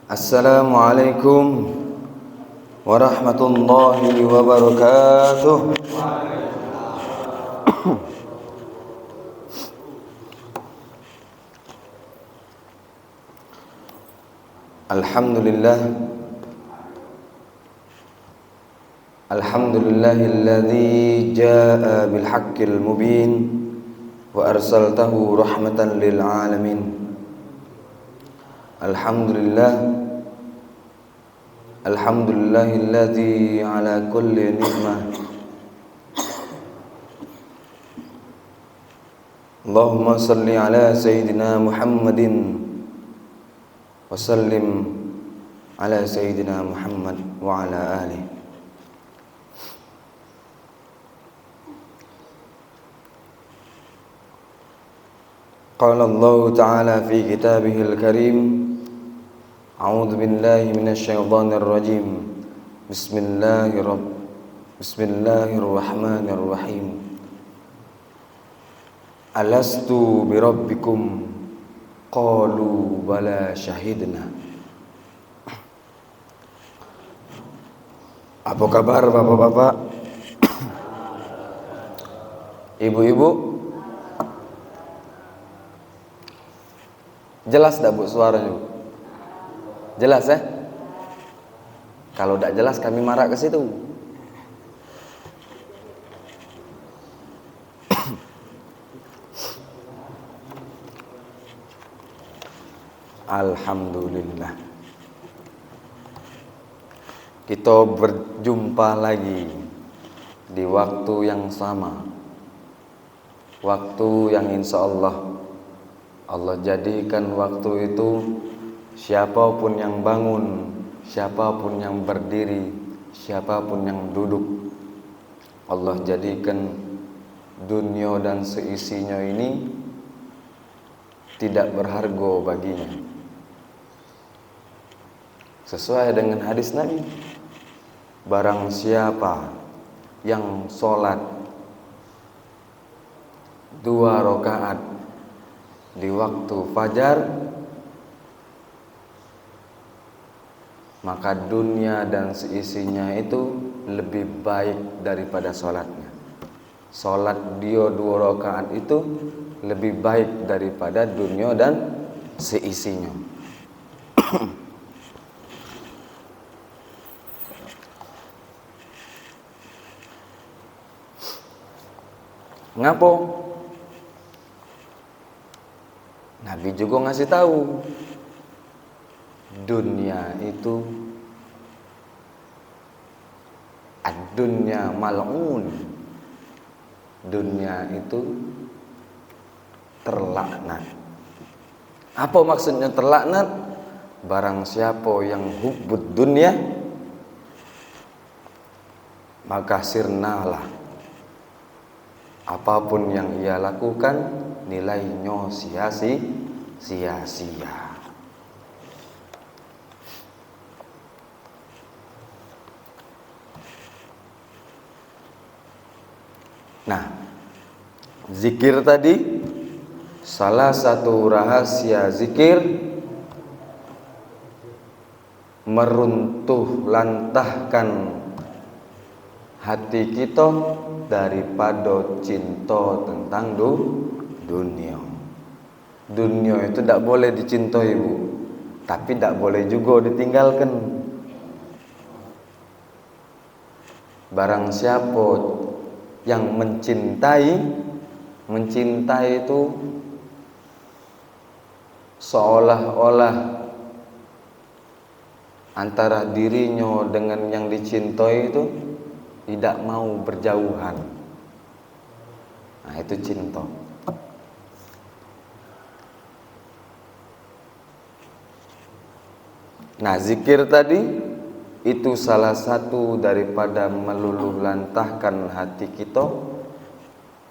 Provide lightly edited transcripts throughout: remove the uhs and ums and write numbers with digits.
Assalamualaikum warahmatullahi wabarakatuh. Alhamdulillah, alhamdulillahilladzi jaa bil haqqil mubin wa arsaltahu rahmatan lil alamin. Alhamdulillah, alhamdulillahilladzi ala kulli ni'mah. Allahumma salli ala sayyidina Muhammadin wa sallim ala sayyidina Muhammad wa ala alihi. Qala Allah Ta'ala fi kitabihil karim, a'udzu billahi minasy syaithanir rajim. Bismillahirrahmanirrahim. Alastu birabbikum qalu bala syahidna. Apa kabar bapak-bapak, ibu-ibu? Jelas tak bu suaranya? Jelas ya? Kalau tak jelas kami marah ke situ. Alhamdulillah, kita berjumpa lagi di waktu yang sama, waktu yang insya Allah jadikan waktu itu, siapapun yang bangun, siapapun yang berdiri, siapapun yang duduk, Allah jadikan dunia dan seisinya ini tidak berharga baginya. Sesuai dengan hadis Nabi, barang siapa yang sholat 2 rakaat di waktu fajar, maka dunia dan seisinya itu lebih baik daripada sholatnya. Sholat dia 2 rakaat itu lebih baik daripada dunia dan seisinya. Ngapo? Nabi juga ngasih tahu, dunia itu ad-dunya mal'un. Dunia itu terlaknat. Apa maksudnya terlaknat? Barang siapa yang hubbud dunya, maka sirnalah, apapun yang ia lakukan nilainya sia-sia. Nah, zikir tadi, salah satu rahasia zikir meruntuh lantahkan hati kita daripada cinta tentang dunia. Dunia itu tidak boleh dicintai, Bu, tapi tidak boleh juga ditinggalkan. Barang siapa yang mencintai itu seolah-olah antara dirinya dengan yang dicintai itu tidak mau berjauhan. Nah, itu cinta. Nah, zikir tadi itu salah satu daripada meluluh lantahkan hati kita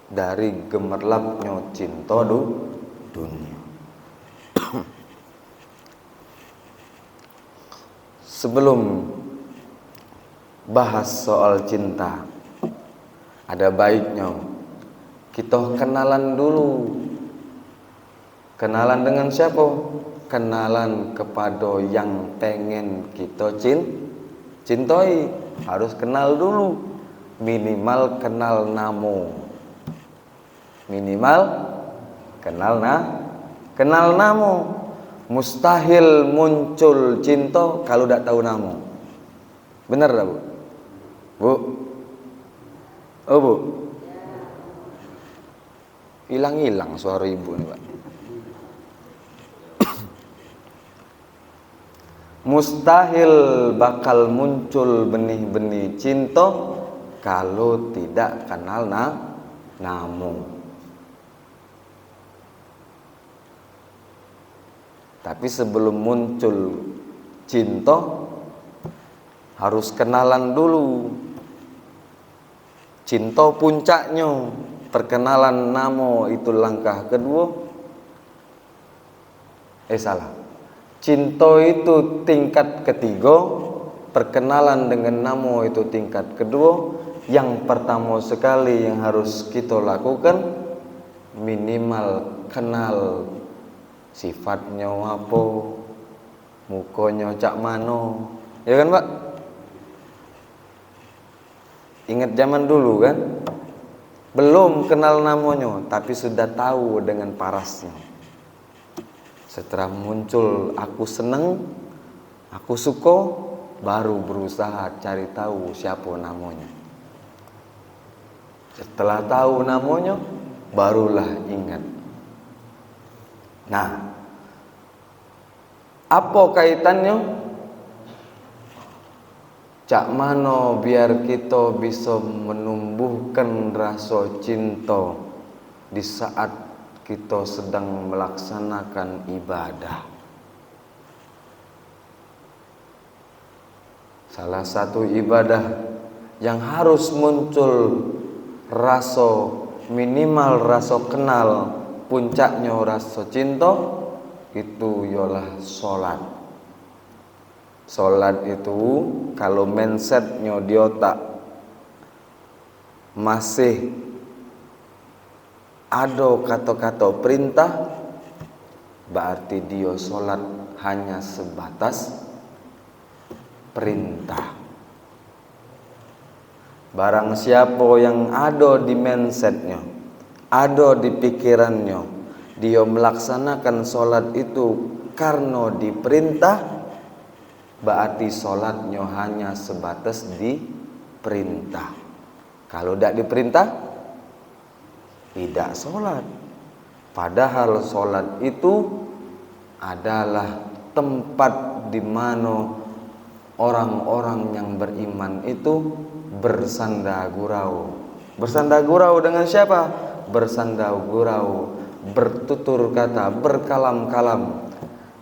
dari gemerlapnya cinta dunia. Sebelum bahas soal cinta, ada baiknya kita kenalan dulu. Kenalan dengan siapa? kenalan kepada yang pengen kita cintai, harus kenal dulu. Minimal kenal namo. Minimal kenal namo. Mustahil muncul cinta kalau tidak tahu namo. Benar tak, Bu? Bu? Oh, Bu? Hilang-hilang suara ibu nih, Pak. Mustahil bakal muncul benih-benih cinta kalau tidak kenal namo. Tapi sebelum muncul cinta harus kenalan dulu. Cinta puncaknya, perkenalan namo itu langkah kedua. Salah. Cinta itu tingkat ketiga, perkenalan dengan namo itu tingkat kedua. Yang pertama sekali yang harus kita lakukan, minimal kenal sifatnya apa, mukanya cak mano, ya kan, Pak? Ingat zaman dulu kan, belum kenal namanya tapi sudah tahu dengan parasnya. Setelah muncul aku seneng, aku suka, baru berusaha cari tahu siapa namanya. Setelah tahu namanya, barulah ingat. Nah, apa kaitannya? Cak mano biar kita bisa menumbuhkan rasa cinta di saat kita sedang melaksanakan ibadah. Salah satu ibadah yang harus muncul rasa, minimal rasa kenal, puncaknya rasa cinta, itu ialah sholat. Sholat itu kalau mindsetnya di otak masih ada kata-kata perintah, berarti dia sholat hanya sebatas perintah. Barang siapa yang ada di mindsetnya, ada di pikirannya, dia melaksanakan sholat itu karena diperintah, berarti sholatnya hanya sebatas diperintah. Kalau tidak diperintah, tidak sholat. Padahal sholat itu adalah tempat di mana orang-orang yang beriman itu bersandar gurau. Bersandar gurau dengan siapa? Bersandar gurau, bertutur kata, berkalam-kalam,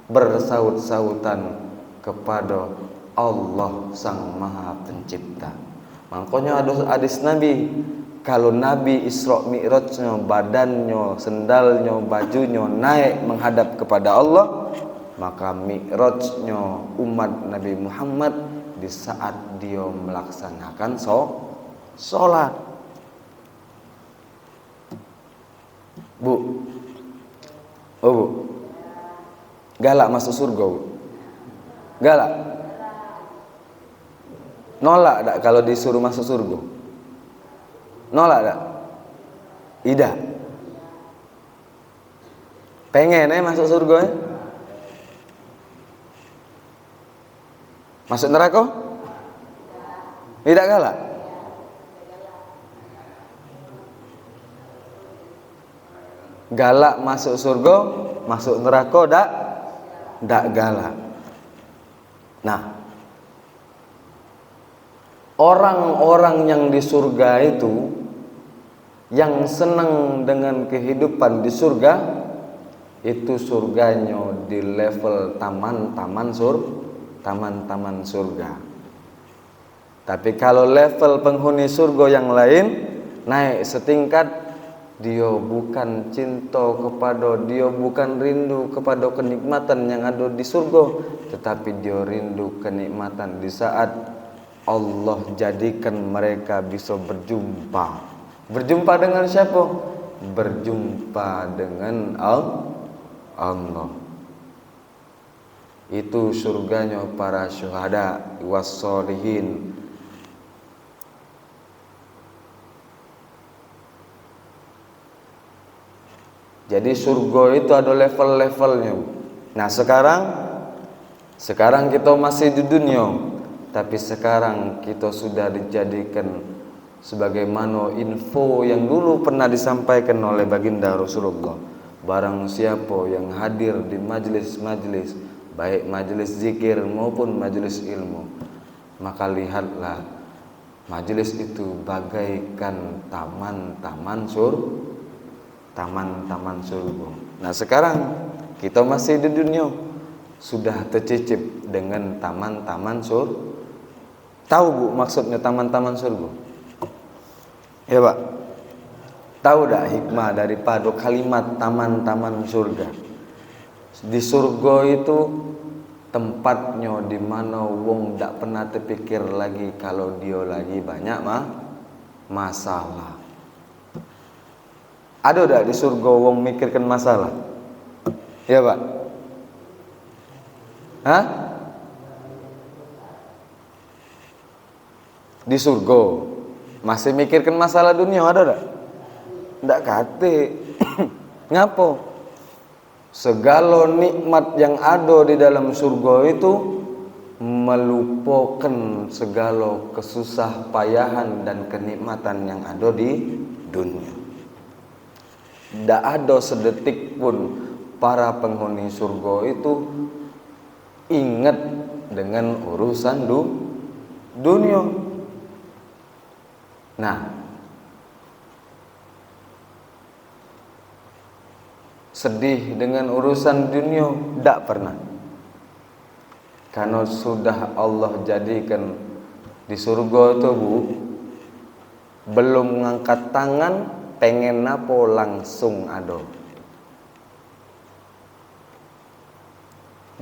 bersaut-sautan kepada Allah Sang Maha Pencipta. Makanya ada hadis Nabi, kalau Nabi Isra Mi'rajnya, badannya, sendalnya, bajunya naik menghadap kepada Allah, maka mi'rajnya umat Nabi Muhammad di saat dia melaksanakan sholat. Bu, oh Bu, galak masuk surga, Bu? Galak? Nolak tak kalau disuruh masuk surga? Nolak tak? Tidak. Pengen masuk surga ya? Masuk neraka? Tidak galak? Galak masuk surga, masuk neraka tak galak. Nah, orang-orang yang di surga itu, yang senang dengan kehidupan di surga, itu surganya di level taman-taman surga. Tapi kalau level penghuni surga yang lain naik setingkat, dia bukan cinta kepada, dia bukan rindu kepada kenikmatan yang ada di surga, tetapi dia rindu kenikmatan di saat Allah jadikan mereka bisa berjumpa. Berjumpa dengan siapa? Berjumpa dengan Allah. Itu surganya para syuhada wassolihin. Jadi surga itu ada level-levelnya. Nah sekarang kita masih di dunia, tapi sekarang kita sudah dijadikan sebagaimana info yang dulu pernah disampaikan oleh baginda Rasulullah. Barang siapa yang hadir di majelis-majelis, baik majelis zikir maupun majelis ilmu, maka lihatlah majelis itu bagaikan taman-taman surga. Nah sekarang kita masih di dunia, sudah tercicip dengan taman-taman surga. Tahu Bu maksudnya taman-taman surga? Ya Pak, tahu dah hikmah daripada kalimat taman-taman surga? Di surga itu tempatnya di mana wong ndak pernah terpikir lagi kalau dia lagi banyak masalah. Ada dak di surga wong mikirkan masalah? Ya Pak? Hah? Di surga masih mikirkan masalah dunia ada dak? Ndak kate. Ngapo? Segala nikmat yang ada di dalam surga itu melupakan segala kesusah payahan dan kenikmatan yang ada di dunia. Ndak ada sedetik pun para penghuni surga itu ingat dengan urusan dunia. Nah, sedih dengan urusan dunia tidak pernah, karena sudah Allah jadikan di surga itu Bu, belum ngangkat tangan pengen apa langsung ada,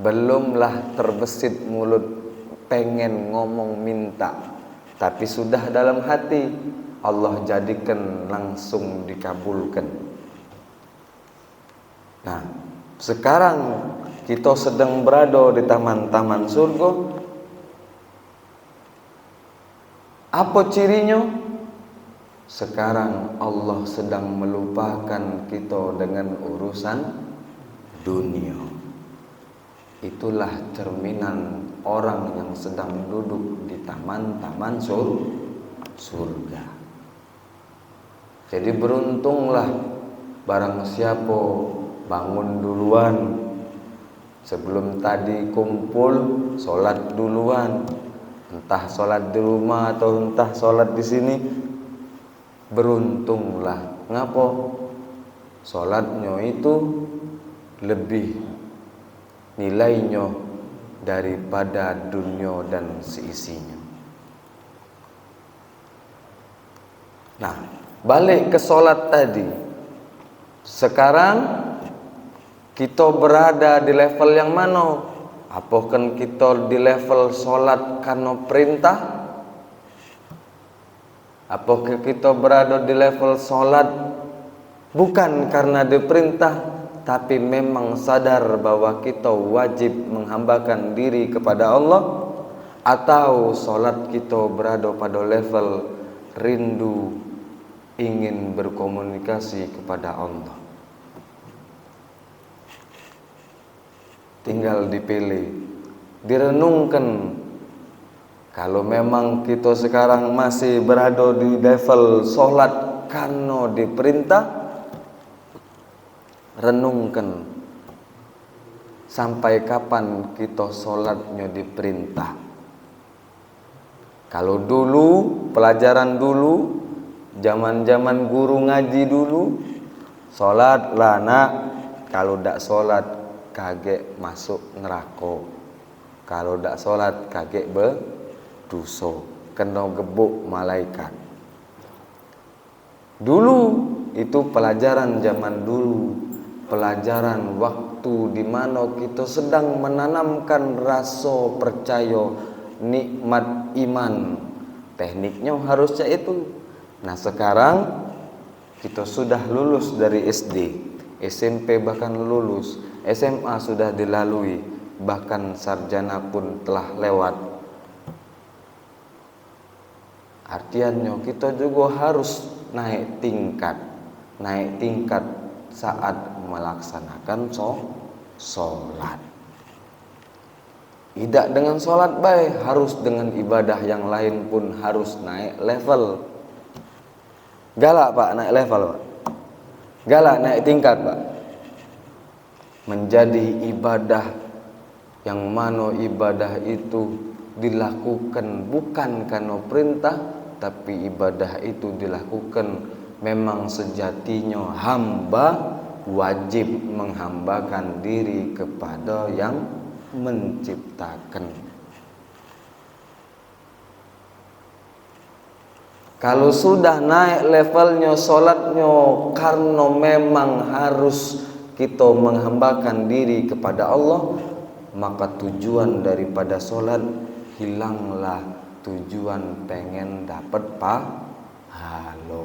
belumlah terbesit mulut pengen ngomong minta, tapi sudah dalam hati Allah jadikan langsung dikabulkan. Nah, sekarang kita sedang berada di taman-taman surga. Apa cirinya? Sekarang Allah sedang melupakan kita dengan urusan dunia. Itulah cerminan orang yang sedang duduk di taman-taman surga. Jadi beruntunglah barang siapa bangun duluan, sebelum tadi kumpul sholat duluan, entah sholat di rumah atau entah sholat di sini, beruntunglah. Ngapa? Sholatnya itu lebih nilainya daripada dunia dan seisinya. Nah, balik ke sholat tadi. Sekarang kita berada di level yang mana? Apakah kita di level sholat karena perintah? Apakah kita berada di level sholat bukan karena diperintah, tapi memang sadar bahwa kita wajib menghambakan diri kepada Allah? Atau sholat kita berada pada level rindu ingin berkomunikasi kepada Allah? Tinggal dipilih, direnungkan. Kalau memang kita sekarang masih berada di level sholat karena diperintah, renungkan sampai kapan kita sholatnya diperintah. Kalau dulu, pelajaran dulu, zaman-zaman guru ngaji dulu, sholat lah nak, kalau tidak sholat kaget masuk neraka, kalau tidak sholat kaget berdosa, kena gebuk malaikat. Dulu itu pelajaran zaman dulu, pelajaran waktu di mana kita sedang menanamkan rasa percaya, nikmat iman. Tekniknya harusnya itu. Nah sekarang kita sudah lulus dari SD, SMP bahkan lulus, SMA sudah dilalui. bahkan sarjana pun telah lewat. Artiannya kita juga harus naik tingkat saat melaksanakan sholat. Tidak dengan sholat baik, harus dengan ibadah yang lain pun harus naik level. Galak Pak, naik level Pak. Galak naik tingkat Pak. Menjadi ibadah yang mana ibadah itu dilakukan bukan karena perintah, tapi ibadah itu dilakukan memang sejatinya hamba wajib menghambakan diri kepada yang menciptakan. Kalau sudah naik levelnya sholatnya karena memang harus kita menghambakan diri kepada Allah, maka tujuan daripada sholat hilanglah. Tujuan pengen dapat pahala,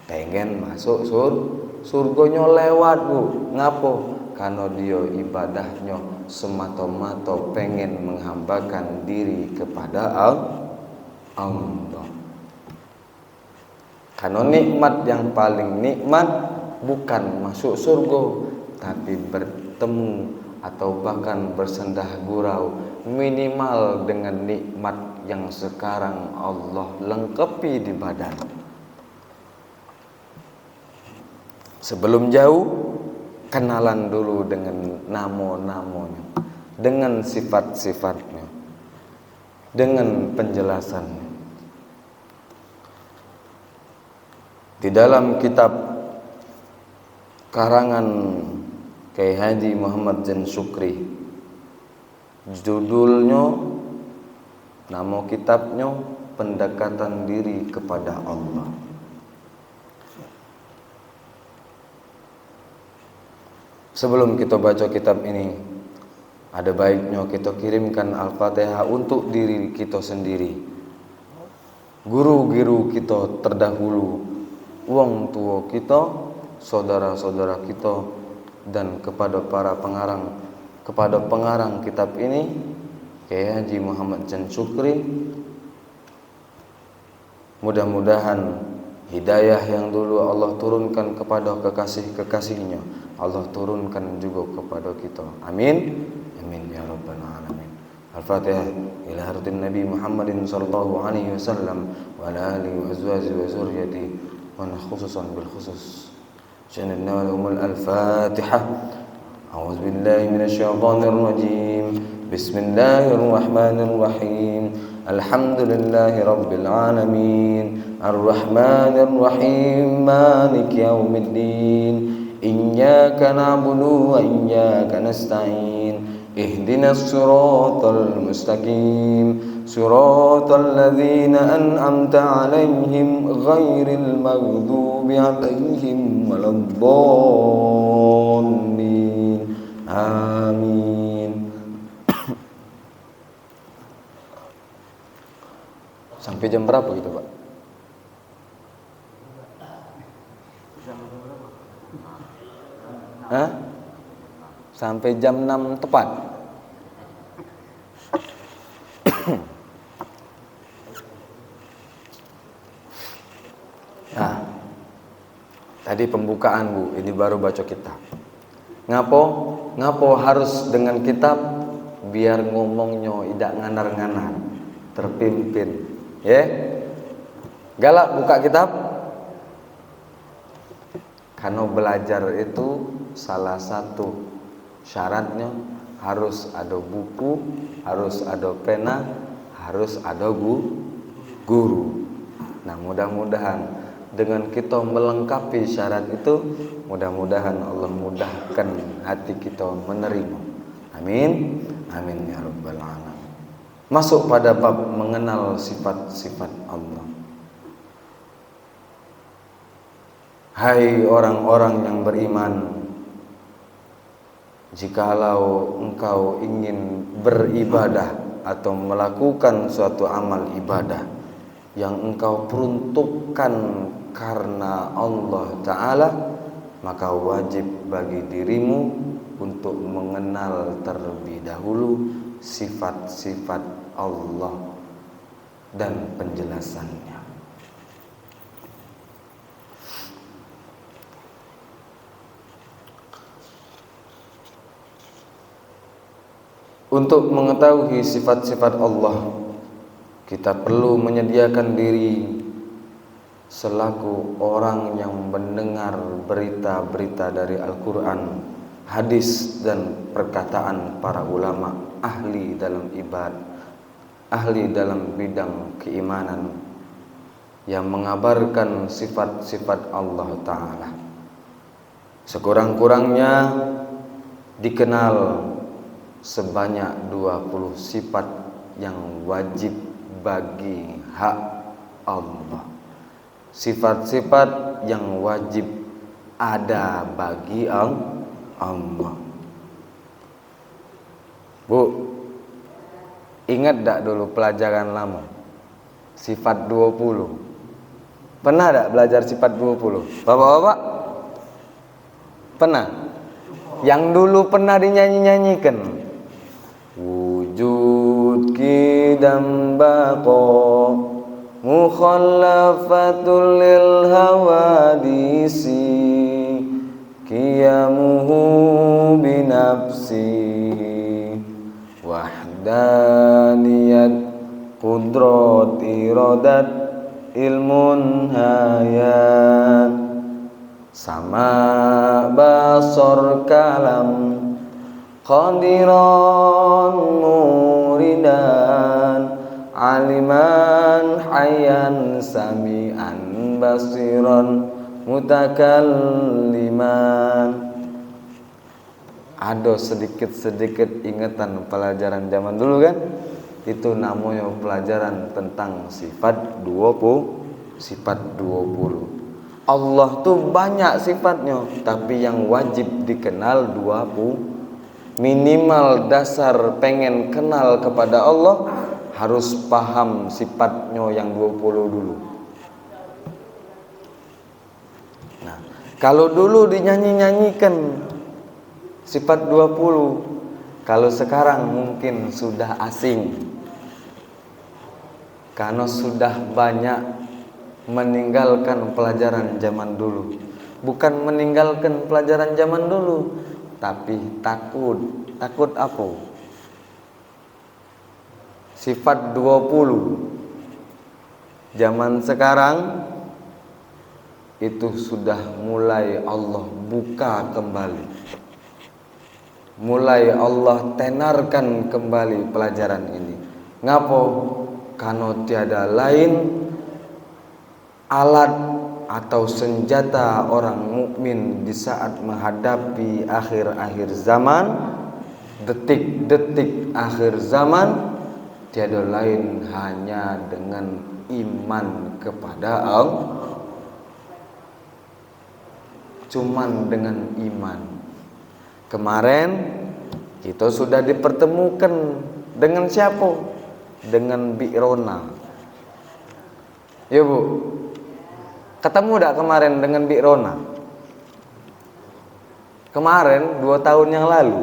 pengen masuk surganya lewat Bu. Ngapo? Karena dia ibadahnya semata-mata pengen menghambakan diri kepada Allah. Karena nikmat yang paling nikmat bukan masuk surga, tapi bertemu atau bahkan bersendah gurau minimal dengan nikmat yang sekarang Allah lengkapi di badan. Sebelum jauh, kenalan dulu dengan nama-namanya, dengan sifat-sifatnya, dengan penjelasannya. Di dalam kitab karangan Kyai Haji Muhammad Zain Syukri, judulnya, nama kitabnya Pendekatan Diri kepada Allah. Sebelum kita baca kitab ini, ada baiknya kita kirimkan Al-Fatihah untuk diri kita sendiri, guru-guru kita terdahulu, wong tua kita, saudara-saudara kita, dan kepada para pengarang, kepada pengarang kitab ini, Kyai Haji Muhammad Zain Syukri. Mudah-mudahan hidayah yang dulu Allah turunkan kepada kekasih-kekasihnya, Allah turunkan juga kepada kita. Amin. Amin ya rabbal alamin. Al-Fatihah ila haratin Nabi Muhammadin sallallahu alaihi wasallam wa ala alihi wa azwajihi wa zurriyyatihi wa khususan bil khusus. Jannah umul al-Fatihah. A'udzu billahi minasyaitonir rajim. Bismillahirrahmanirrahim. Alhamdulillahi rabbil alamin. Ar-Rahmanir Rahim. Maliki yaumiddin. Iyyaka na'budu wa iyyaka nasta'in. Ihdinas siratal mustaqim. Siratal ladzina an'amta 'alaihim ghairil maghdubi 'alaihim waladdallin. Amin. Sampai jam berapa gitu, Pak? Hah? Sampai jam 6 tepat. Nah, tadi pembukaan Bu, ini baru baca kitab. Ngapo harus dengan kitab? Biar ngomongnya tidak nganar-nganar, terpimpin. Ya, galak buka kitab. Karena belajar itu salah satu syaratnya harus ada buku, harus ada pena, harus ada guru. Nah, mudah-mudahan dengan kita melengkapi syarat itu, mudah-mudahan Allah mudahkan hati kita menerima. Amin. Amin ya rabbal alamin. Masuk pada bab mengenal sifat-sifat Allah. Hai orang-orang yang beriman, jikalau engkau ingin beribadah atau melakukan suatu amal ibadah yang engkau peruntukkan karena Allah Ta'ala, maka wajib bagi dirimu untuk mengenal terlebih dahulu sifat-sifat Allah dan penjelasannya. Untuk mengetahui sifat-sifat Allah, kita perlu menyediakan diri selaku orang yang mendengar berita-berita dari Al-Quran, hadis dan perkataan para ulama ahli dalam ibadah, ahli dalam bidang keimanan yang mengabarkan sifat-sifat Allah Ta'ala. Sekurang-kurangnya dikenal sebanyak 20 sifat yang wajib bagi hak Allah. Sifat-sifat yang wajib ada bagi Allah. Bu, ingat tak dulu pelajaran lama? Sifat 20. Pernah tak belajar sifat 20? Bapak-bapak? Pernah? Yang dulu pernah dinyanyi-nyanyikan. Wujud kidam baqa mukhallafatul lil hawadisi qiyamuhu binafsi wahdaniyat qudrat iradat ilmun hayat sama basar kalam qadiran muridan aliman hayyan sami'an basiran mutakalliman. Ada sedikit-sedikit ingatan pelajaran zaman dulu kan? Itu namanya pelajaran tentang sifat 20. Sifat 20. Allah tuh banyak sifatnya, tapi yang wajib dikenal 20. Minimal dasar pengen kenal kepada Allah harus paham sifatnya yang 20 dulu. Nah, kalau dulu dinyanyi-nyanyikan sifat 20, kalau sekarang mungkin sudah asing. Karena sudah banyak meninggalkan pelajaran zaman dulu. Bukan meninggalkan pelajaran zaman dulu, tapi takut. Takut apa? Sifat 20 zaman sekarang itu sudah mulai Allah buka kembali. Mulai Allah tenarkan kembali pelajaran ini. Ngapo? Karena tiada lain alat atau senjata orang mukmin di saat menghadapi akhir-akhir zaman, detik-detik akhir zaman, tiada lain hanya dengan iman kepada Allah. Cuman dengan iman. Kemarin kita sudah dipertemukan dengan siapa? Dengan Bi'rona. Ya Bu, ketemu tak kemarin dengan Bi'rona? Kemarin 2 tahun yang lalu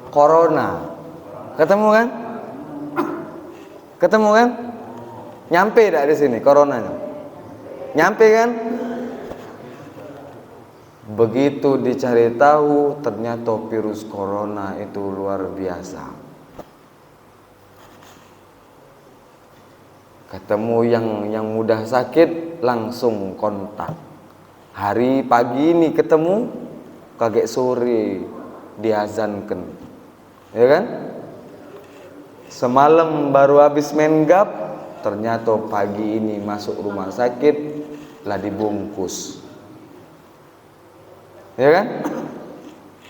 Corona. Ketemu kan? Ketemu kan? Nyampe tak di sini coronanya? Nyampe kan? Begitu dicari tahu, ternyata virus corona itu luar biasa. Ketemu yang mudah sakit, langsung kontak. Hari pagi ini ketemu, kaget sore diazankan. Ya kan? Semalam baru habis main gap, ternyata pagi ini masuk rumah sakit, lah dibungkus. Ya kan?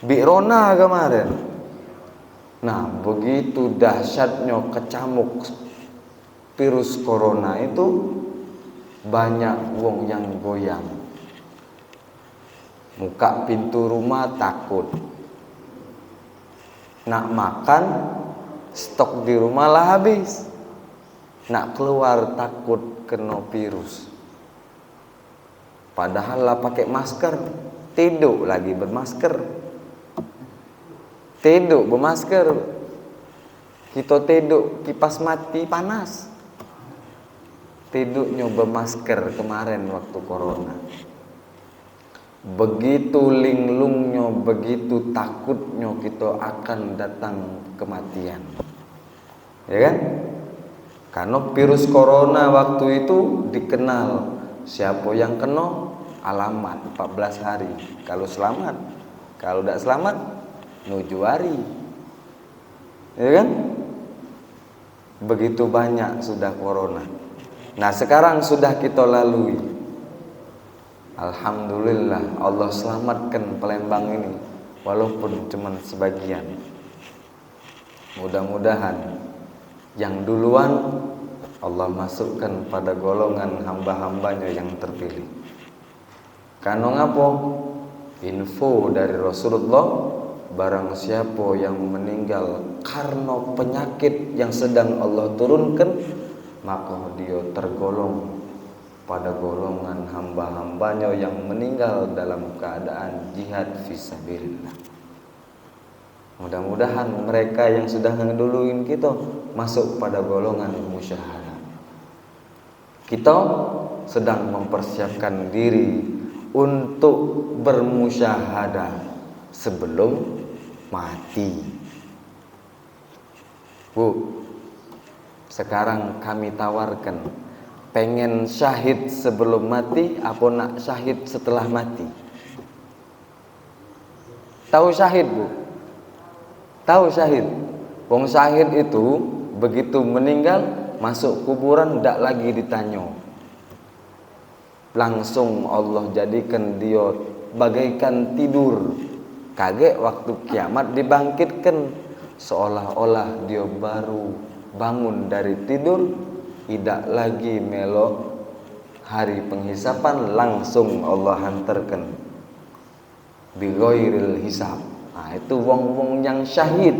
Bi'rona kemarin. Nah, begitu dahsyatnya kecamuk virus corona itu, banyak wong yang goyang. Muka pintu rumah takut. Nak makan, stok di rumah lah habis. Nak keluar takut kena virus. Padahal lah pakai masker, tidur lagi bermasker. Teduk bermasker. Kita teduk kipas mati panas. Teduknya bermasker kemarin waktu corona. Begitu linglungnya, begitu takutnya kita akan datang kematian. Ya kan? Karena virus corona waktu itu dikenal. Siapa yang kena, alamat 14 hari. Kalau selamat, kalau tidak selamat, 7 hari. Ya kan? Begitu banyak sudah corona. Nah sekarang sudah kita lalui. Alhamdulillah Allah selamatkan Palembang ini, walaupun cuma sebagian. Mudah-mudahan yang duluan Allah masukkan pada golongan hamba-hambanya yang terpilih. Karena ngapa? Info dari Rasulullah, barang siapa yang meninggal karena penyakit yang sedang Allah turunkan, maka dia tergolong pada golongan hamba-hambanya yang meninggal dalam keadaan jihad fisabilillah. Mudah-mudahan mereka yang sudah ngeduluin kita masuk pada golongan musyahadah. Kita sedang mempersiapkan diri untuk bermusyahadah sebelum mati. Bu, sekarang kami tawarkan, pengen syahid sebelum mati apa nak syahid setelah mati? Tahu syahid, Bu? Tahu syahid? Wong syahid itu begitu meninggal masuk kuburan tidak lagi ditanya. Langsung Allah jadikan dia bagaikan tidur. Kaget waktu kiamat dibangkitkan, seolah-olah dia baru bangun dari tidur, tidak lagi melok hari penghisapan, langsung Allah hantarkan bighairil hisab. Nah, itu wong-wong yang syahid.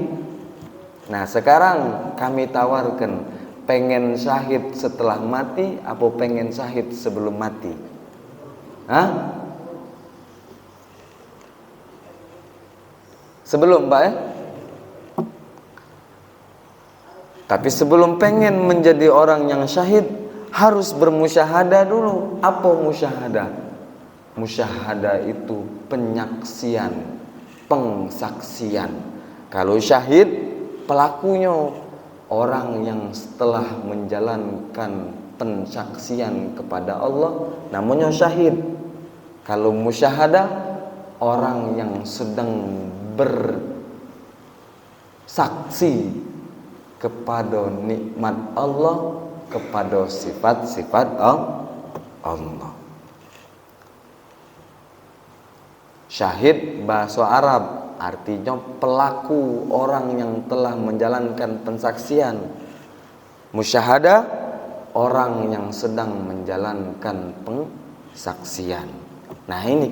Nah, sekarang kami tawarkan, pengen syahid setelah mati apa pengen syahid sebelum mati? Hah? Sebelum, Pak ya? Tapi sebelum pengen menjadi orang yang syahid, harus bermusyahadah dulu. Apa musyahadah? Musyahadah itu penyaksian, pengsaksian. Kalau syahid, pelakunya orang yang setelah menjalankan pensaksian kepada Allah, namanya syahid. Kalau musyahadah, orang yang sedang bersaksi kepada nikmat Allah, kepada sifat-sifat Allah. Syahid bahasa Arab artinya pelaku, orang yang telah menjalankan pensaksian. Musyahadah, orang yang sedang menjalankan pensaksian. Nah ini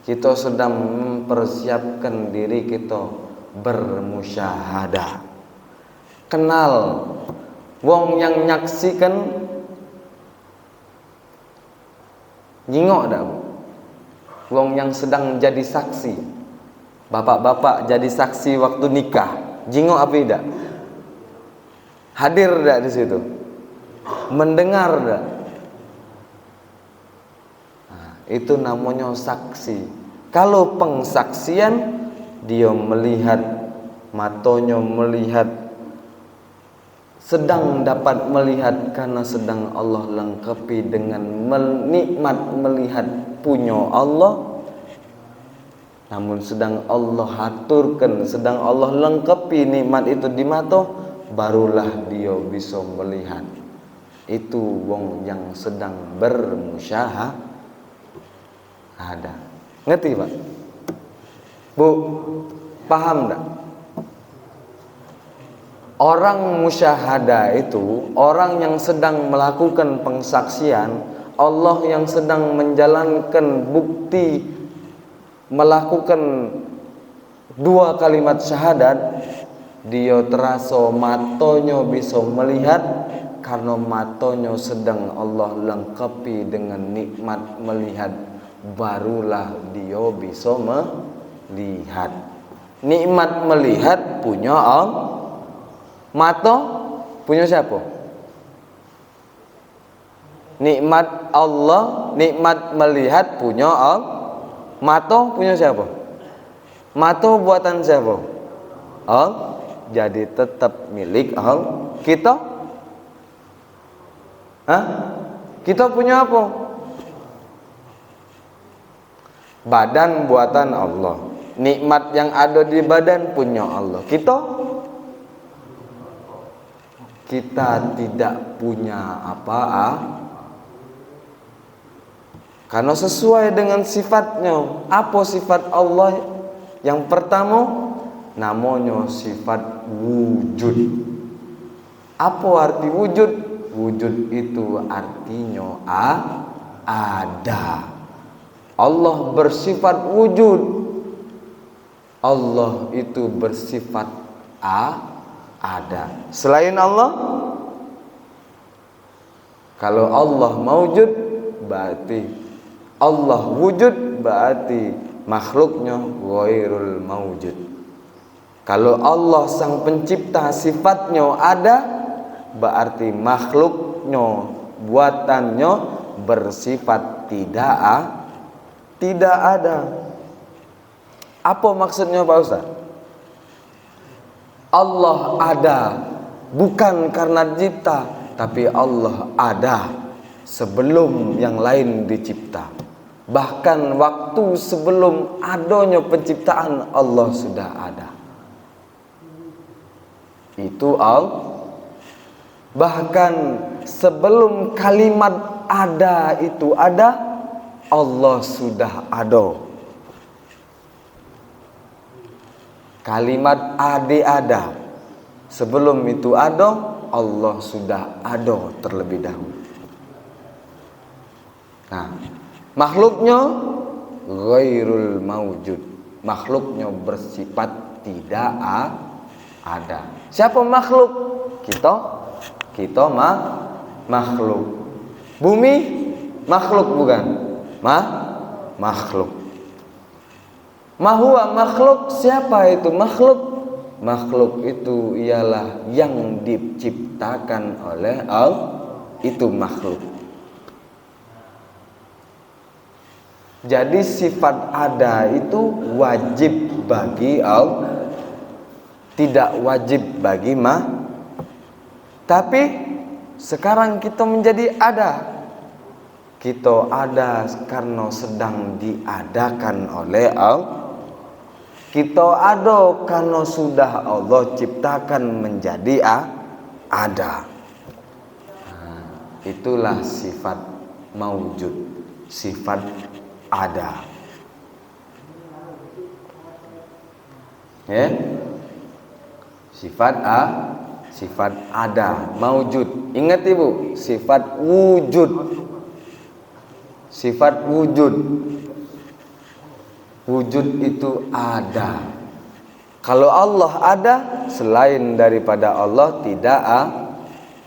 kita sedang mempersiapkan diri kita bermusyahadah. Kenal wong yang nyaksikan, nyingok dak? Wong yang sedang jadi saksi. Bapak-bapak jadi saksi waktu nikah, jingok apa tidak? Hadir dak di situ? Mendengar dak? Nah, itu namanya saksi. Kalau pengsaksian, dia melihat, matanya melihat, sedang dapat melihat karena sedang Allah lengkapi dengan nikmat melihat punya Allah. Namun sedang Allah aturkan, sedang Allah lengkapi nikmat itu di mata, barulah dia bisa melihat. Itu wong yang sedang bermusyahadah. Ngerti Pak? Bu, paham enggak? Orang musyahadah itu orang yang sedang melakukan pengsaksian, Allah yang sedang menjalankan bukti melakukan 2 kalimat syahadat. Dia terasa matanya bisa melihat, karena matanya sedang Allah lengkapi dengan nikmat melihat, barulah dia bisa melihat. Nikmat melihat punya Allah. Mata punya siapa? Nikmat Allah, nikmat melihat punya Allah. Mata punya siapa? Mata buatan siapa? Allah. Jadi tetap milik Allah. Kita? Hah? Kita punya apa? Badan buatan Allah. Nikmat yang ada di badan punya Allah. Kita tidak punya apa-apa. Karena sesuai dengan sifatnya. Apa sifat Allah? Yang pertama, namanya sifat wujud. Apa arti wujud? Wujud itu artinya ada. Allah bersifat wujud. Allah itu bersifat ada. Selain Allah, kalau Allah maujud, berarti Allah wujud, berarti makhluknya ghairul maujud. Kalau Allah sang pencipta sifatnya ada, berarti makhluknya, buatannya bersifat tidak ada. Apa maksudnya Pak Ustaz? Allah ada bukan karena dicipta, tapi Allah ada sebelum yang lain dicipta. Bahkan waktu sebelum adanya penciptaan, Allah sudah ada. Itu Allah. Bahkan sebelum kalimat ada itu ada, Allah sudah ada. Kalimat ada. Sebelum itu ada, Allah sudah ada terlebih dahulu. Nah, makhluknya ghairul maujud. Makhluknya bersifat tidak ada. Siapa makhluk? Kita makhluk. Bumi makhluk bukan? Makhluk. Mahuwa makhluk, siapa itu makhluk? Makhluk itu ialah yang diciptakan oleh Allah, itu makhluk. Jadi sifat ada itu wajib bagi Allah, tidak wajib bagi Tapi sekarang kita menjadi ada. Kita ada karena sedang diadakan oleh Allah. Kita ada karena sudah Allah ciptakan menjadi ada. Itulah sifat maujud, sifat ada. Ya? Sifat ada, maujud. Ingat Ibu, sifat wujud. Sifat wujud. Wujud itu ada. Kalau Allah ada, selain daripada Allah tidak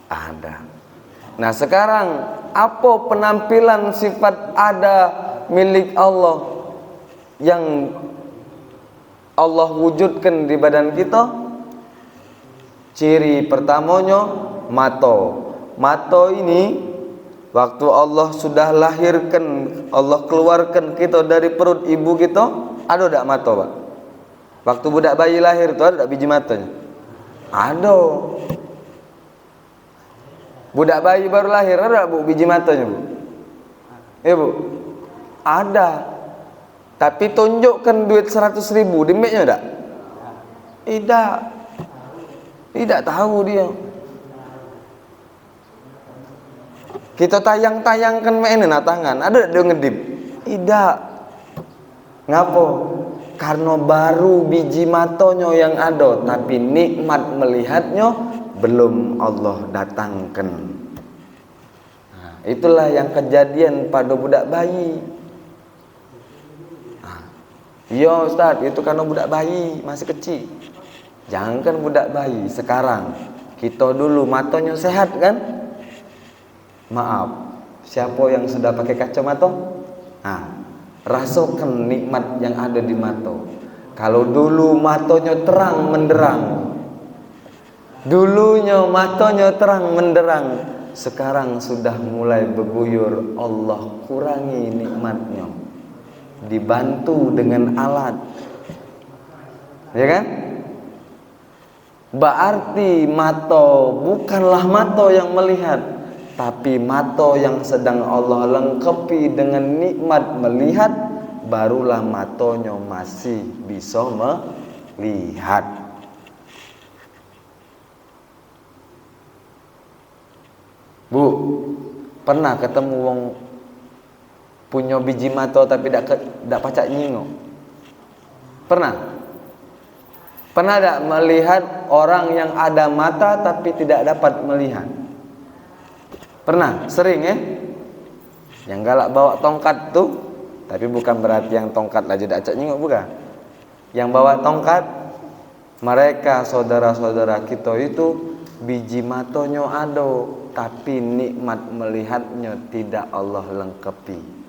ada. Nah sekarang, apa penampilan sifat ada milik Allah yang Allah wujudkan di badan kita? Ciri pertamanya mata. Mata ini waktu Allah sudah lahirkan, Allah keluarkan kita dari perut ibu kita, ada tak mata Pak? Waktu budak bayi lahir itu ada tak biji matanya? Ada. Budak bayi baru lahir ada Bu biji matanya Bu? Bu? Ada. Tapi tunjukkan duit 100.000 dimiknya tak? Tidak tahu dia. Kita tayang-tayangkan mainan tangan, ada dia ngedip? Tidak. Ngapa? Karena baru biji matanya yang ada, tapi nikmat melihatnya belum Allah datangkan. Nah, itulah yang kejadian pada budak bayi. Iya Ustaz, itu karena budak bayi masih kecil. Jangankan budak bayi, sekarang kita dulu matanya sehat kan? Maaf, siapa yang sudah pakai kacamata? Nah, rasakan nikmat yang ada di mata. Kalau dulu matanya terang menderang, dulunya matanya terang menderang, sekarang sudah mulai berguyur. Allah kurangi nikmatnya, dibantu dengan alat, ya kan? Berarti mata bukanlah mata yang melihat, tapi mata yang sedang Allah lengkapi dengan nikmat melihat, barulah matanya masih bisa melihat. Bu, pernah ketemu wong punya biji mata tapi dak pacak nyingok? Pernah? Pernah tak melihat orang yang ada mata tapi tidak dapat melihat? Pernah? Sering ya? Yang galak bawa tongkat tuh, tapi bukan berarti yang tongkat aja dak acak nyingok, bukan. Yang bawa tongkat, mereka saudara-saudara kita itu biji matanya ada, tapi nikmat melihatnya tidak Allah lengkapi.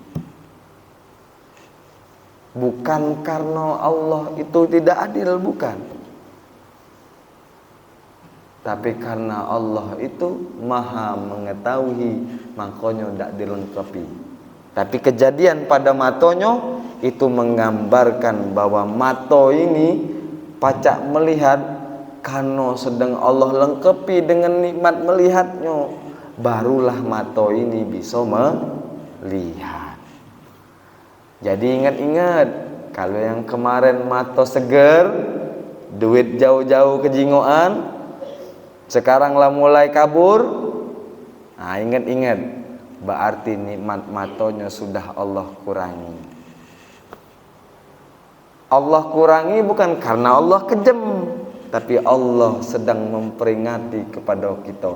Bukan karena Allah itu tidak adil, bukan, tapi karena Allah itu maha mengetahui, makanya tidak dilengkapi. Tapi kejadian pada matanya itu menggambarkan bahwa mata ini pacak melihat karena sedang Allah lengkapi dengan nikmat melihatnya, barulah mata ini bisa melihat. Jadi ingat-ingat, kalau yang kemarin mata seger, duit jauh-jauh ke jingoan, sekarang lah mulai kabur. Nah, ingat-ingat, berarti nikmat matanya sudah Allah kurangi. Allah kurangi bukan karena Allah kejam, tapi Allah sedang memperingati kepada kita.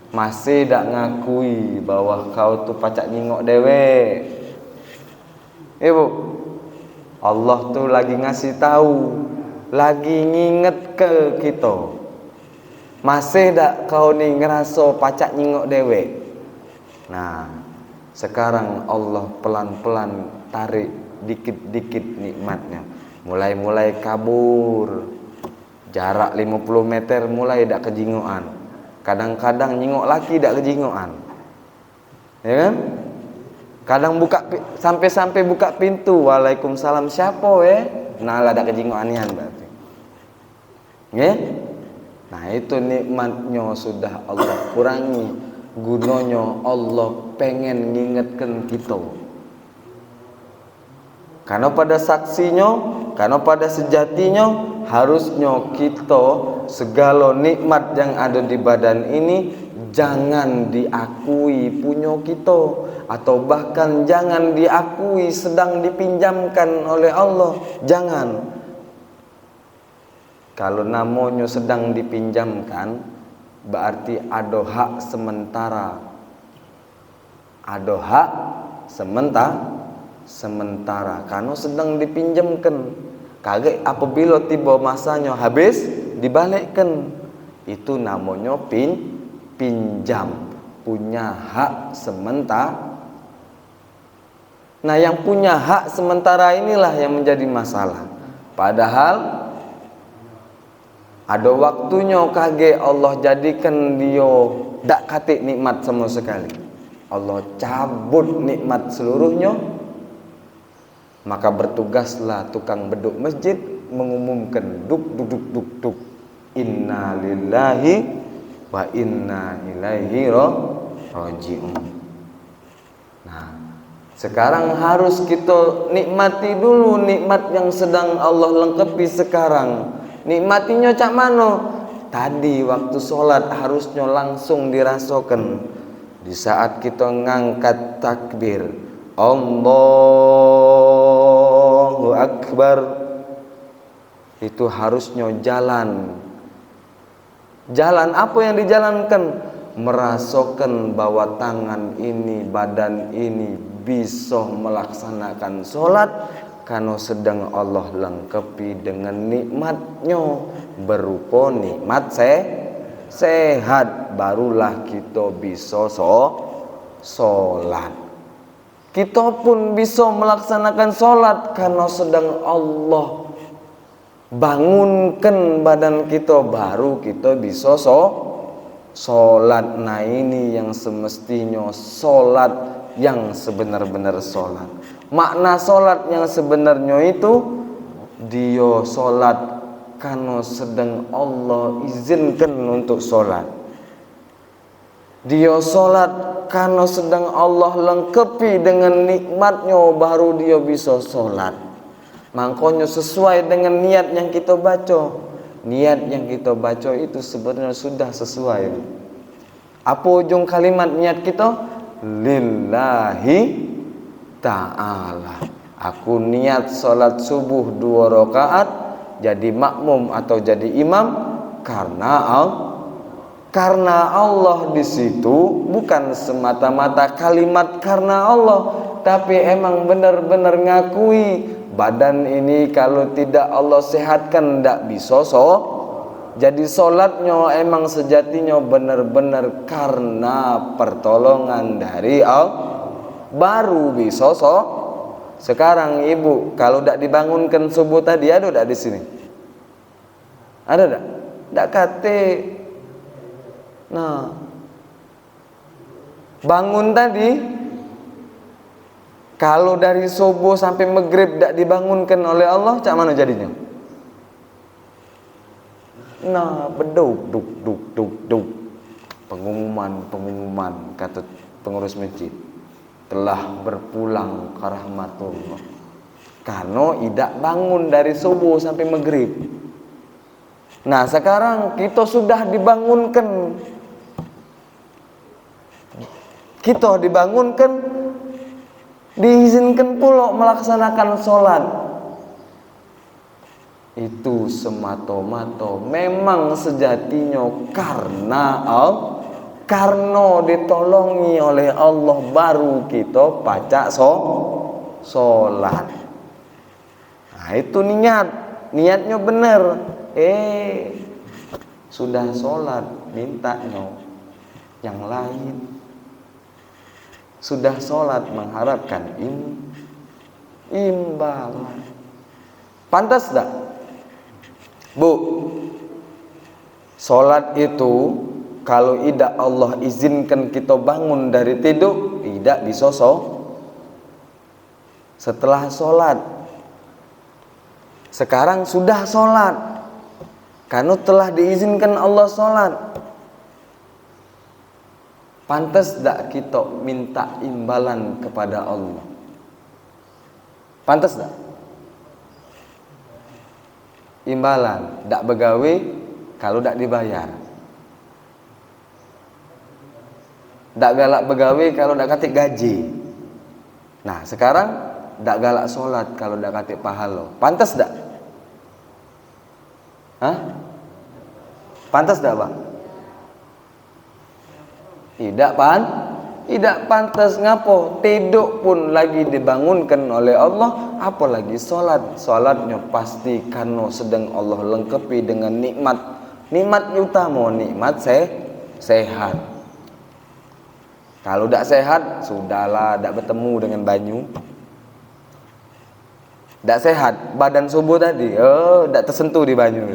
Masih tak ngakui bahwa kau tuh pacak nyingok dewe. Ibu, Allah tuh lagi ngasih tahu, lagi nginget ke kita. Masih tak kau nih ngerasa pacak nyingok dewe? Nah, sekarang Allah pelan-pelan tarik dikit-dikit nikmatnya. Mulai-mulai kabur, jarak 50 meter mulai dak kejingoan. Kadang-kadang nyingok lagi dak kejingoan, ya kan? Kadang sampai buka pintu, waalaikumsalam, siapa nah lah dak kejingoanian berarti, ya? Nah, itu nikmatnya sudah Allah kurangi, gunanya Allah pengen ngingetkan kita. Karena pada saksinya, karena pada sejatinya, harusnya kita segala nikmat yang ada di badan ini jangan diakui punya kita, atau bahkan jangan diakui sedang dipinjamkan oleh Allah. Jangan. Kalau namanya sedang dipinjamkan, berarti ada hak sementara. Ada hak sementara karena sedang dipinjamkan. Kagak apabila tiba masanya habis dibalikkan. Itu namanya pinjam, punya hak sementara. Nah, yang punya hak sementara inilah yang menjadi masalah. Padahal ada waktunya kage Allah jadikan dia dak katik nikmat sama sekali. Allah cabut nikmat seluruhnya. Maka bertugaslah tukang beduk masjid mengumumkan duk duk duk duk duk, inna lillahi wa inna ilaihi raji'un. Nah, sekarang harus kita nikmati dulu nikmat yang sedang Allah lengkapi sekarang. Nikmatinya cak mano? Tadi waktu sholat harusnya langsung dirasakan. Di saat kita ngangkat takbir, Allahu Akbar, itu harusnya jalan. Jalan apa yang dijalankan? Merasakan bahwa tangan ini, badan ini bisa melaksanakan sholat karena sedang Allah lengkapi dengan nikmatnya berupa nikmat sehat, barulah kita bisa sholat. Kita pun bisa melaksanakan sholat karena sedang Allah bangunkan badan kita baru kita bisa sholat. Nah ini yang semestinya sholat yang sebenar-benar sholat. Makna sholat yang sebenarnya itu dia sholat karena sedang Allah izinkan untuk sholat. Dia sholat karena sedang Allah lengkapi dengan nikmatnya baru dia bisa sholat. Makanya sesuai dengan niat yang kita baca. Niat yang kita baca itu sebenarnya sudah sesuai. Apa ujung kalimat niat kita? Lillahi ta'ala. Aku niat sholat subuh 2 rakaat jadi makmum atau jadi imam karena Allah di situ bukan semata-mata kalimat karena Allah, tapi emang benar-benar ngakui badan ini kalau tidak Allah sehatkan tidak bisa jadi sholatnya emang sejatinya benar-benar karena pertolongan dari Allah baru bisa Sekarang ibu kalau tidak dibangunkan subuh tadi ada tidak di sini? Ada tidak? Tidak kate. Nah, bangun tadi kalau dari subuh sampai maghrib tidak dibangunkan oleh Allah, cak mana jadinya? Nah, beduk, duk. Pengumuman kata pengurus masjid telah berpulang ke rahmatullah. Karena tidak bangun dari subuh sampai maghrib. Nah, sekarang kita sudah dibangunkan. Kita dibangunkan, diizinkan pula melaksanakan sholat. Itu semata-mata memang sejatinya karena ditolongi oleh Allah baru kita pacak sholat. Nah itu niatnya benar. Sudah sholat mintanya yang lain. Sudah sholat mengharapkan imbalan. Pantas tak? Bu, sholat itu kalau tidak Allah izinkan kita bangun dari tidur, tidak bisa setelah sholat. Sekarang sudah sholat, karena telah diizinkan Allah sholat. Pantas tak kita minta imbalan kepada Allah? Pantas tak? Imbalan, tak begawe kalau tak dibayar. Tak galak begawe kalau tak katik gaji. Nah sekarang tak galak sholat kalau tak katik pahala. Pantas tak? Hah? Pantas tak, Pak? Tidak pantas. Ngapo? Tidur pun lagi dibangunkan oleh Allah, apalagi sholat. Sholatnya pasti karena sedang Allah lengkapi dengan nikmat. Nikmat utama, nikmat sehat. Kalau tidak sehat, sudahlah, tidak bertemu dengan banyu. Tidak sehat, badan subuh tadi, tidak tersentuh di banyu.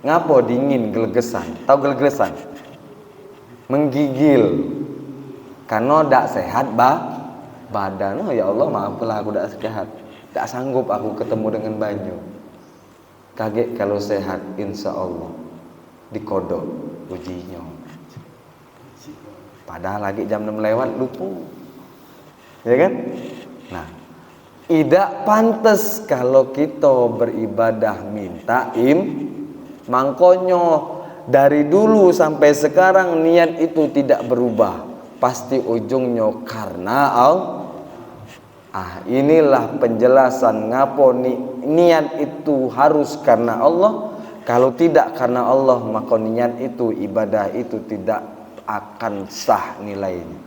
Ngapo? Dingin, gelegesan. Tahu gelegesan? Menggigil. Karena tidak sehat badan. Oh ya Allah, maafkanlah aku tidak sehat. Tidak sanggup aku ketemu dengan banyu. Kaget kalau sehat, insya Allah dikodok ujinya. Padahal lagi jam 6 lewat lupa. Ya kan? Nah, tidak pantas kalau kita beribadah minta mangkonyo dari dulu sampai sekarang niat itu tidak berubah. Pasti ujungnya karena Allah. Inilah penjelasan ngapo niat itu harus karena Allah. Kalau tidak karena Allah, maka niat itu, ibadah itu tidak akan sah nilainya.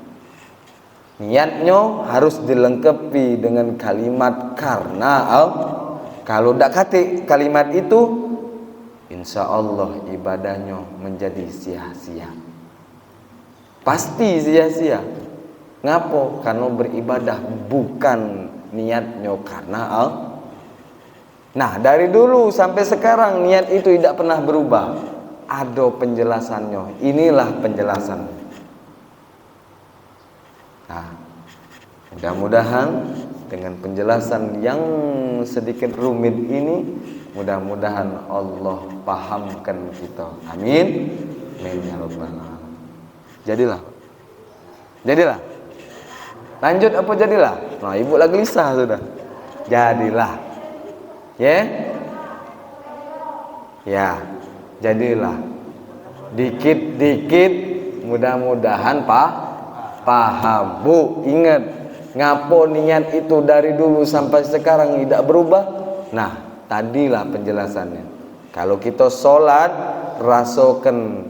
Niatnya harus dilengkapi dengan kalimat karena Allah. Kalau tidak kata kalimat itu, insya Allah ibadahnya menjadi sia-sia. Pasti sia-sia. Ngapo? Karena beribadah bukan niatnya karena Allah. Nah, dari dulu sampai sekarang niat itu tidak pernah berubah. Ada penjelasannya. Inilah penjelasan. Nah, mudah-mudahan dengan penjelasan yang sedikit rumit ini, mudah-mudahan Allah pahamkan kita. Amin. Amin ya rabbal alamin. Jadilah. Lanjut apa jadilah? Nah, ibu lagi gelisah sudah. Jadilah. Ya, jadilah. Dikit-dikit mudah-mudahan paham. Bu, ingat, ngapo niat itu dari dulu sampai sekarang tidak berubah? Nah, tadilah penjelasannya. Kalau kita sholat, rasakan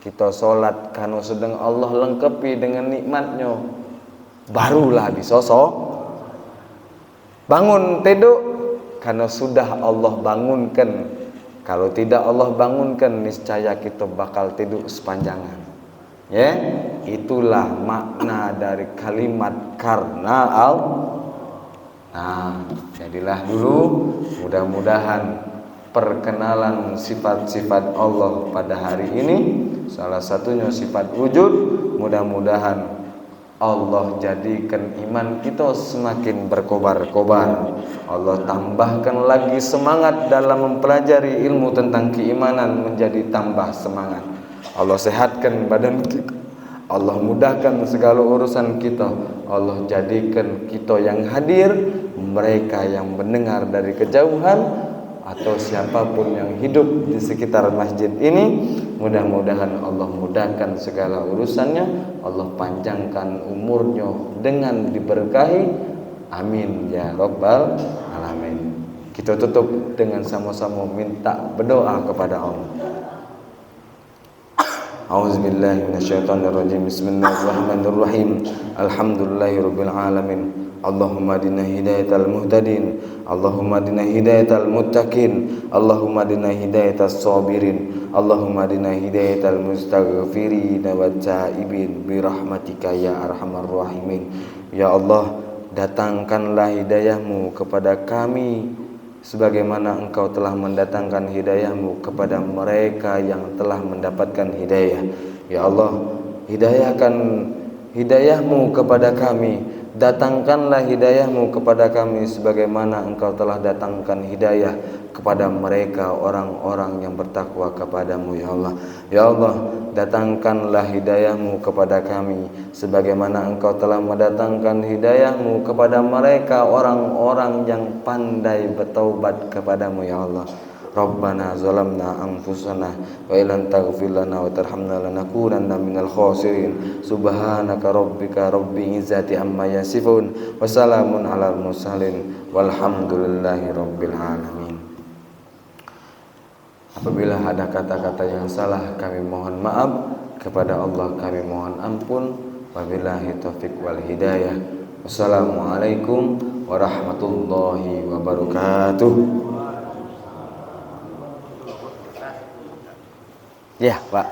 kita sholat karena sedang Allah lengkapi dengan nikmatnya, barulah disosok. Bangun tidur karena sudah Allah bangunkan. Kalau tidak Allah bangunkan, niscaya kita bakal tidur sepanjangan. Ya, itulah makna dari kalimat karena Allah. Nah, jadilah dulu. Mudah-mudahan perkenalan sifat-sifat Allah pada hari ini, salah satunya sifat wujud, mudah-mudahan Allah jadikan iman kita semakin berkobar-kobar. Allah tambahkan lagi semangat dalam mempelajari ilmu tentang keimanan menjadi tambah semangat. Allah sehatkan badan kita, Allah mudahkan segala urusan kita. Allah jadikan kita yang hadir, mereka yang mendengar dari kejauhan, atau siapapun yang hidup di sekitar masjid ini, mudah-mudahan Allah mudahkan segala urusannya, Allah panjangkan umurnya dengan diberkahi. Amin ya rabbal alamin. Kita tutup dengan sama-sama minta berdoa kepada Allah. A'udzubillahi minasyaitonirrajim. Bismillahirrahmanirrahim. Alhamdulillahirabbil alamin. Allahumma adina hidayatal muhtadin, Allahumma adina hidayatal muttaqin, Allahumma adina hidayatas sabirin, Allahumma adina hidayatal mustaghfirin wa taibin bi rahmatika ya arhamar rahimin. Ya Allah, datangkanlah hidayahmu kepada kami sebagaimana Engkau telah mendatangkan hidayahmu kepada mereka yang telah mendapatkan hidayah. Ya Allah, hidayahkan hidayahmu kepada kami, datangkanlah hidayahmu kepada kami sebagaimana Engkau telah datangkan hidayah kepada mereka orang-orang yang bertakwa kepadamu. Ya Allah, ya Allah, datangkanlah hidayahmu kepada kami sebagaimana Engkau telah mendatangkan hidayahmu kepada mereka orang-orang yang pandai bertaubat kepadamu. Ya Allah, Rabbana zalamna anfusana wa illam taghfir lana wa tarhamna lanakunanna minal khasirin. Subhanaka rabbika rabbil izzati amma yasifun wa salamun alal mursalin walhamdulillahi rabbil alamin. Apabila ada kata-kata yang salah, kami mohon maaf. Kepada Allah kami mohon ampun. Wabillahi taufiq wal hidayah. Wassalamualaikum warahmatullahi wabarakatuh. Ya, Pak.